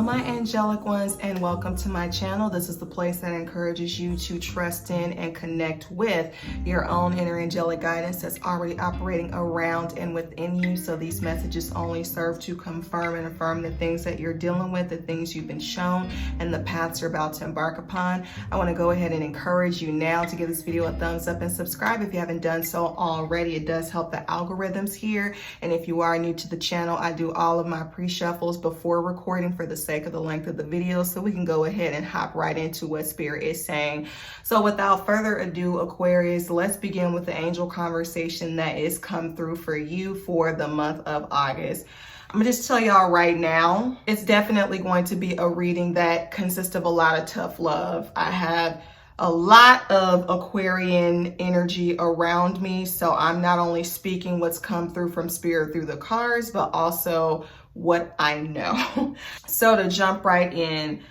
Hello my angelic ones, and welcome to my channel. This is the place that encourages you to trust in and connect with your own inner angelic guidance that's already operating around and within you. So these messages only serve to confirm and affirm the things that you're dealing with, the things you've been shown, and the paths you're about to embark upon. I want to go ahead and encourage you now to give this video a thumbs up and subscribe if you haven't done so already. It does help the algorithms here. And if you are new to the channel, I do all of my pre-shuffles before recording for the sake of the length of the video, so we can go ahead and hop right into what Spirit is saying. So without further ado, Aquarius, let's begin with the angel conversation that is come through for you for the month of August. I'm gonna just tell y'all right now, it's definitely going to be a reading that consists of a lot of tough love. I have a lot of Aquarian energy around me, so I'm not only speaking what's come through from Spirit through the cards, but also what I know. So to jump right in,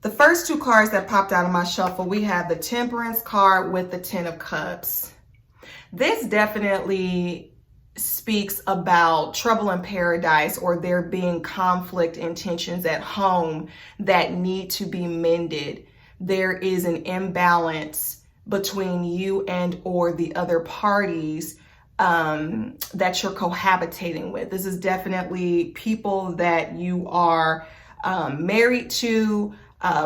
the first two cards that popped out of my shuffle, we have the Temperance card with the Ten of Cups. This definitely speaks about trouble in paradise, or there being conflict and tensions at home that need to be mended. There is an imbalance between you and or the other parties that you're cohabitating with. This is definitely people that you are married to,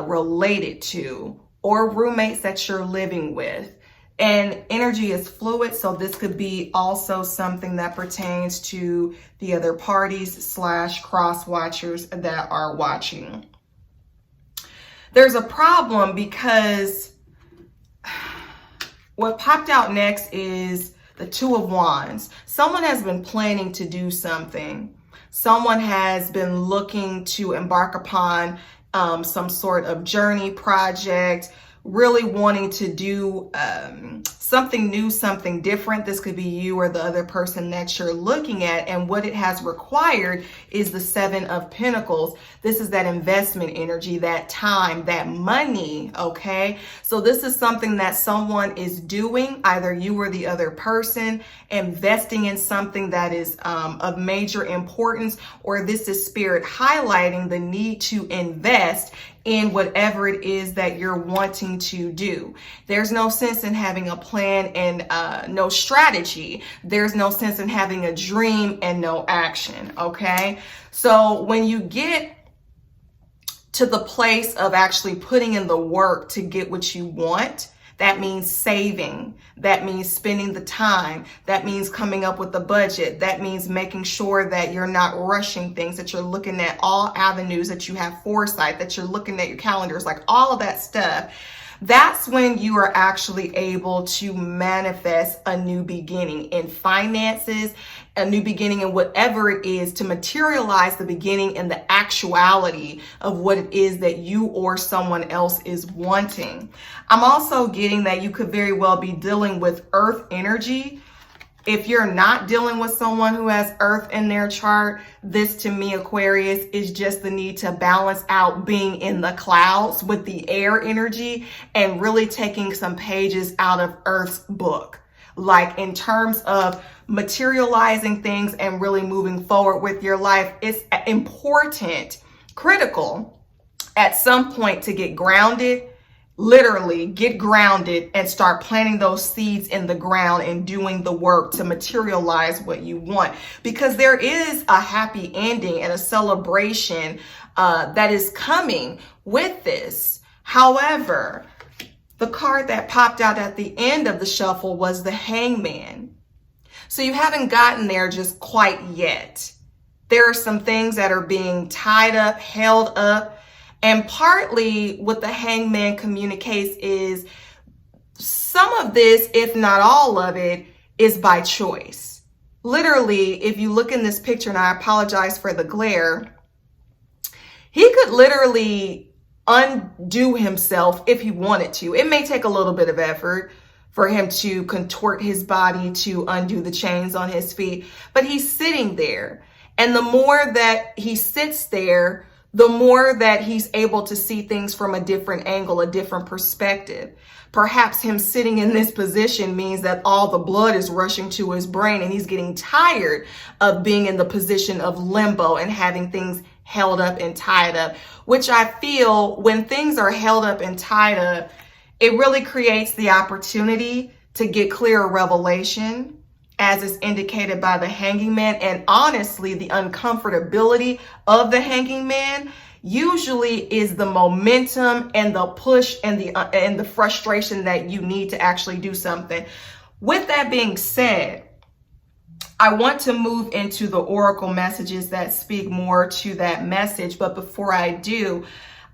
related to, or roommates that you're living with. And energy is fluid, so this could be also something that pertains to the other parties / cross watchers that are watching. There's a problem because what popped out next is the Two of Wands. Someone has been planning to do something. Someone has been looking to embark upon some sort of journey project, really wanting to do something new, something different. This could be you or the other person that you're looking at. And what it has required is the Seven of Pentacles. This is that investment energy, that time, that money, okay? So this is something that someone is doing, either you or the other person, investing in something that is of major importance, or this is Spirit highlighting the need to invest in whatever it is that you're wanting to do. There's no sense in having a plan and no strategy. There's no sense in having a dream and no action, okay? So when you get to the place of actually putting in the work to get what you want, that means saving. That means spending the time. That means coming up with a budget. That means making sure that you're not rushing things, that you're looking at all avenues, that you have foresight, that you're looking at your calendars, like all of that stuff. That's when you are actually able to manifest a new beginning in finances, a new beginning in whatever it is, to materialize the beginning and the actuality of what it is that you or someone else is wanting. I'm also getting that you could very well be dealing with earth energy. If you're not dealing with someone who has earth in their chart, this to me, Aquarius, is just the need to balance out being in the clouds with the air energy and really taking some pages out of Earth's book. Like in terms of materializing things and really moving forward with your life, it's important, critical at some point to get grounded. Literally get grounded and start planting those seeds in the ground and doing the work to materialize what you want, because there is a happy ending and a celebration that is coming with this. However, the card that popped out at the end of the shuffle was the Hangman. So you haven't gotten there just quite yet. There are some things that are being tied up, held up. And partly what the Hangman communicates is some of this, if not all of it, is by choice. Literally, if you look in this picture, and I apologize for the glare, he could literally undo himself if he wanted to. It may take a little bit of effort for him to contort his body to undo the chains on his feet, but he's sitting there. And the more that he sits there, the more that he's able to see things from a different angle, a different perspective. Perhaps him sitting in this position means that all the blood is rushing to his brain and he's getting tired of being in the position of limbo and having things held up and tied up, which I feel when things are held up and tied up, it really creates the opportunity to get clearer revelation, as is indicated by the Hanging Man. And honestly, the uncomfortability of the Hanging Man usually is the momentum and the push and the frustration that you need to actually do something. With that being said, I want to move into the oracle messages that speak more to that message. But before I do,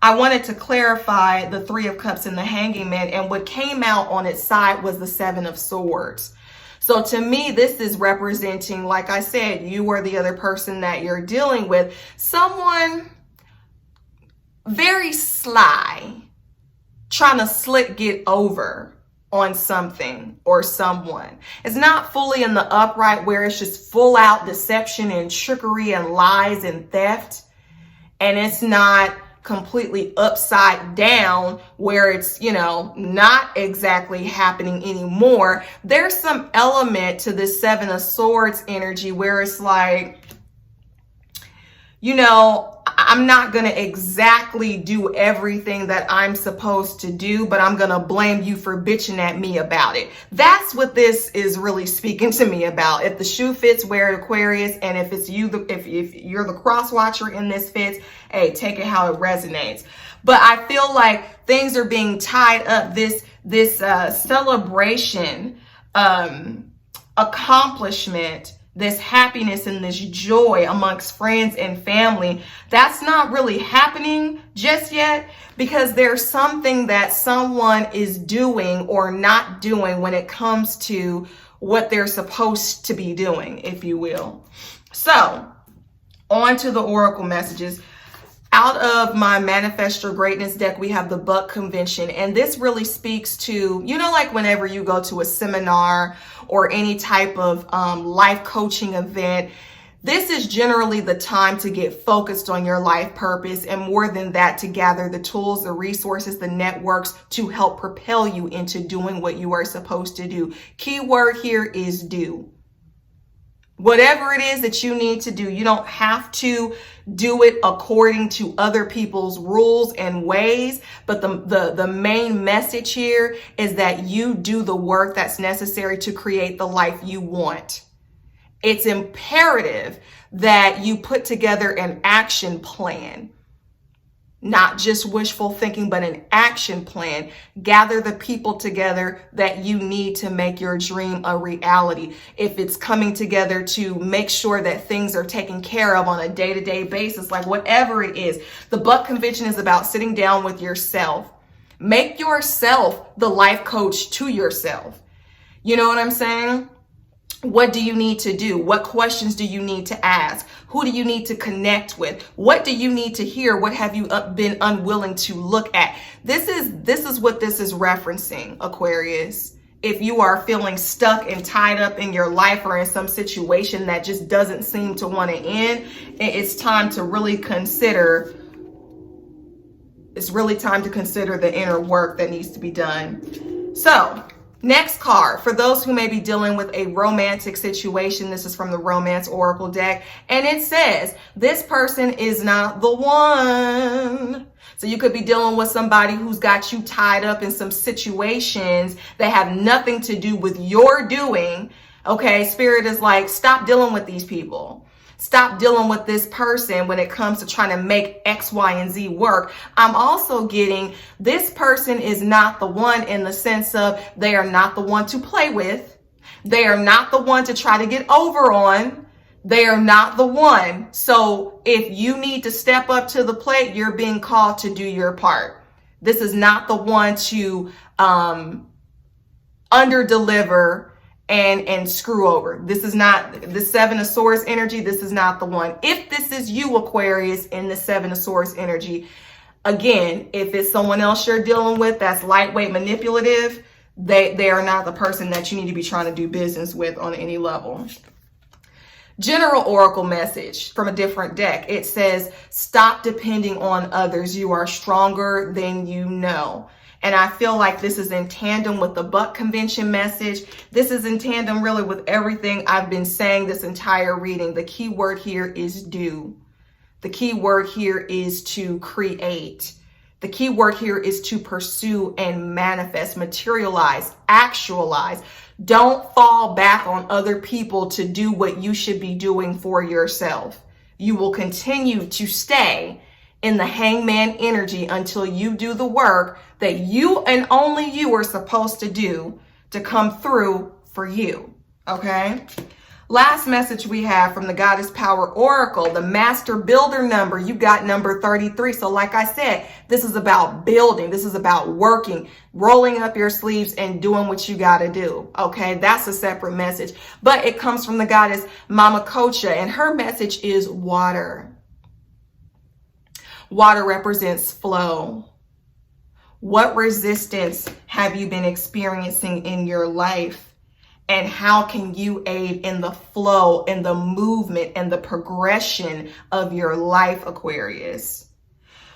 I wanted to clarify the Three of Cups and the Hanging Man. And what came out on its side was the Seven of Swords. So to me, this is representing, like I said, you or the other person that you're dealing with, someone very sly, trying to slick get over on something or someone. It's not fully in the upright where it's just full out deception and trickery and lies and theft. And it's not completely upside down where it's, not exactly happening anymore. There's some element to this Seven of Swords energy where it's like, I'm not going to exactly do everything that I'm supposed to do, but I'm going to blame you for bitching at me about it. That's what this is really speaking to me about. If the shoe fits, wear it, Aquarius. And if it's you, if you're the cross watcher and this fits, hey, take it how it resonates. But I feel like things are being tied up. This celebration, accomplishment, this happiness and this joy amongst friends and family, that's not really happening just yet, because there's something that someone is doing or not doing when it comes to what they're supposed to be doing, if you will. So on to the oracle messages. Out of my Manifest Your Greatness deck, we have the Buck Convention. And this really speaks to, like whenever you go to a seminar or any type of life coaching event, this is generally the time to get focused on your life purpose. And more than that, to gather the tools, the resources, the networks to help propel you into doing what you are supposed to do. Key word here is do. Whatever it is that you need to do, you don't have to do it according to other people's rules and ways. But the main message here is that you do the work that's necessary to create the life you want. It's imperative that you put together an action plan. Not just wishful thinking, but an action plan. Gather the people together that you need to make your dream a reality. If it's coming together to make sure that things are taken care of on a day-to-day basis, like whatever it is. The Buck Convention is about sitting down with yourself. Make yourself the life coach to yourself. You know what I'm saying? What do you need to do? What questions do you need to ask? Who do you need to connect with? What do you need to hear? What have you been unwilling to look at? This is what this is referencing, Aquarius. If you are feeling stuck and tied up in your life or in some situation that just doesn't seem to want to end, it's time to really consider. It's really time to consider the inner work that needs to be done. So, next card, for those who may be dealing with a romantic situation, this is from the Romance Oracle deck, and it says, this person is not the one. So you could be dealing with somebody who's got you tied up in some situations that have nothing to do with your doing. Okay, Spirit is like, stop dealing with these people. Stop dealing with this person when it comes to trying to make X, Y, and Z work. I'm also getting this person is not the one in the sense of they are not the one to play with. They are not the one to try to get over on. They are not the one. So if you need to step up to the plate, you're being called to do your part. This is not the one to under-deliver and screw over. This is not the Seven of Swords energy. This is not the one. If this is you, Aquarius, in the Seven of Swords energy, again, if it's someone else you're dealing with that's lightweight manipulative, they are not the person that you need to be trying to do business with on any level. General oracle message from a different deck. It says, stop depending on others. You are stronger than you know. And I feel like this is in tandem with the Buck Convention message. This is in tandem really with everything I've been saying this entire reading. The key word here is do. The key word here is to create. The key word here is to pursue and manifest, materialize, actualize. Don't fall back on other people to do what you should be doing for yourself. You will continue to stay in the hangman energy until you do the work that you and only you are supposed to do to come through for you. Okay? Last message we have from the Goddess Power Oracle, the Master Builder number. You got number 33. So like I said, this is about building. This is about working, rolling up your sleeves and doing what you got to do. Okay, that's a separate message. But it comes from the Goddess Mama Kocha, and her message is water. Water represents flow. What resistance have you been experiencing in your life? And how can you aid in the flow and the movement and the progression of your life, Aquarius?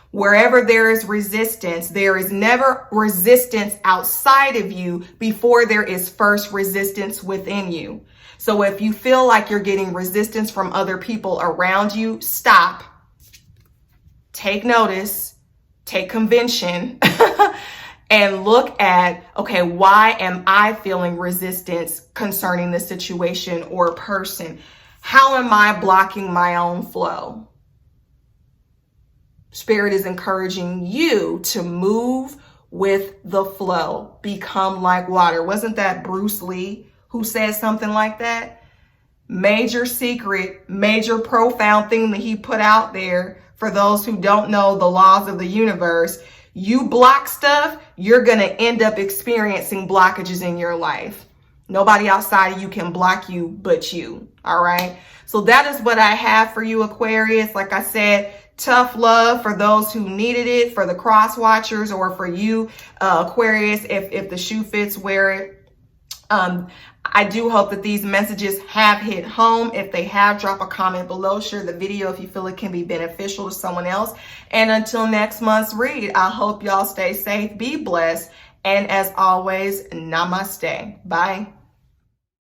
Wherever there is resistance, there is never resistance outside of you before there is first resistance within you. So if you feel like you're getting resistance from other people around you, stop. Take notice. Take convention. And look at, okay, why am I feeling resistance concerning the situation or person? How am I blocking my own flow? Spirit is encouraging you to move with the flow. Become like water. Wasn't that Bruce Lee who said something like that? Major secret, major profound thing that he put out there for those who don't know the laws of the universe. You block stuff, you're going to end up experiencing blockages in your life. Nobody outside of you can block you but you. All right. So that is what I have for you, Aquarius. Like I said, tough love for those who needed it, for the cross watchers, or for you, Aquarius, if the shoe fits, wear it. I do hope that these messages have hit home. If they have, drop a comment below. Share the video if you feel it can be beneficial to someone else. And until next month's read, I hope y'all stay safe, be blessed, and as always, namaste. Bye.